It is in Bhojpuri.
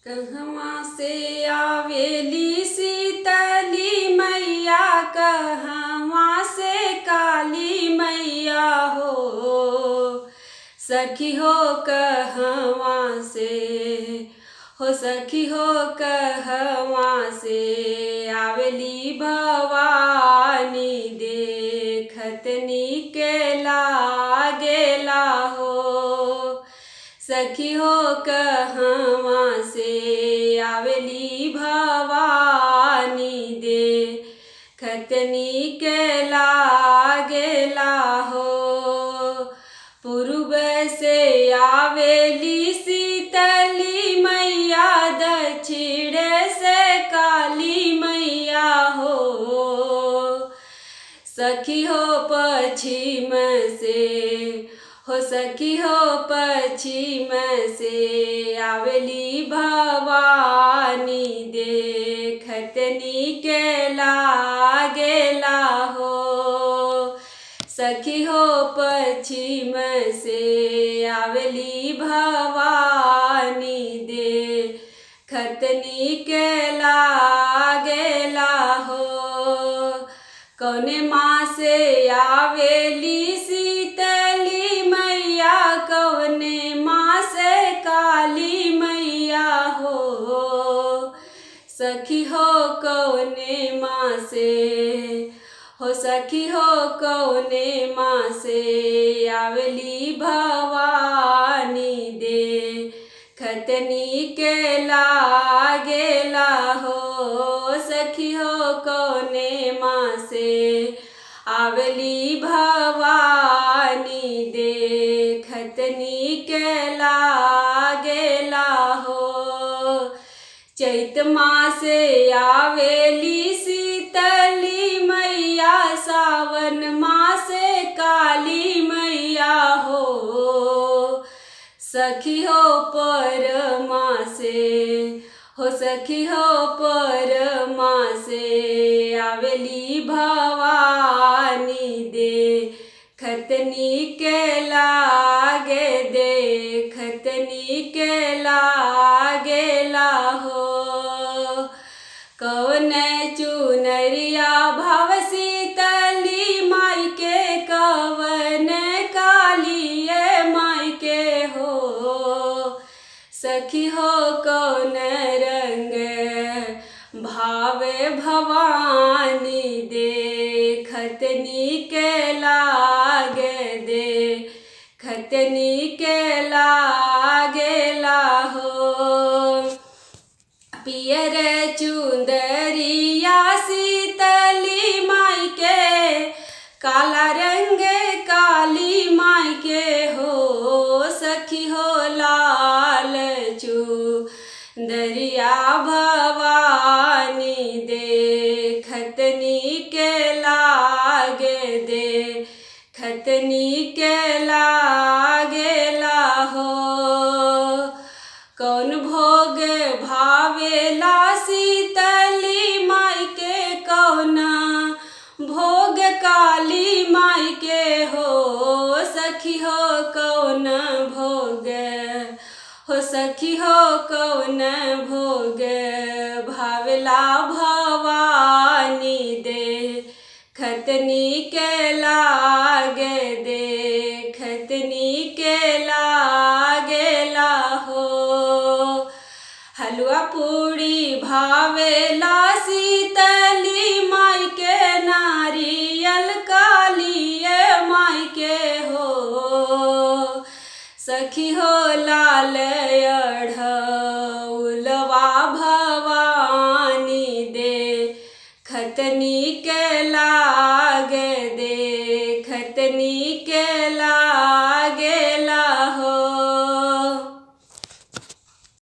कहवा से आवेली शीतली मैया, कहवा से काली मैया हो। सखी हो कहवा से हो, सखी हो कहवा से आवेली भवानी, देखत नीक लागेला हो। सखी हो कहवा से आवेली भवानी, देखत नीक लागेला हो। पूर्व से आवेली शीतली मैया, दक्षिण से काली मैया हो। सखी हो पश्चिम से हो, सखी हो पश्चिम से आवेली भवानी, देखत नीक लागेला हो। सखी हो पश्चिम से आवेली भवानी, देखत नीक लागेला हो। कौने माँ से आवेली शीतली मैया, कौने माँ से काली मैया हो। सखी हो कौने माँ से हो, सखी हो कौने माँ से आवेली भवानी, देखत नीक लागेला हो। सखी हो कौने माँ से आवेली भवानी, देखत नीक लागेला हो। चैत माह से आवेली शीतली मैया, सावन माह से काली मैया हो। सखी हो परमा से हो, सखी हो परमा से आवेली भवानी, देखत नीक लागे, देखत नीक लागेला हो। कौन चुनरिया भव शीतली माई के, कवन काली माई के हो। सखी हो कौन रंग भावे भवानी, देखत नीक लागे, देखत नीक लागेला हो। पियर चुंदरिया शीतली माई के, काला रंग काली माई के हो। सखी हो लाल चुंदरिया भवानी, देखत नीक लागे, देखत नीक लागेला हो। कौन भोग भावेला शीतली माई के, कौन भोग काली माई के हो। सखी हो कौन भोग हो, सखी हो कौन भोग भावेला भवानी, देखत नीक लागे, देखत नीक लागेला हो। हलवा पूड़ी भावेला शीतली माई के, नारियल काली माई के हो। सखी हो लाल अढ़उलवा भवानी, देखत नीक लागे, देखत नीक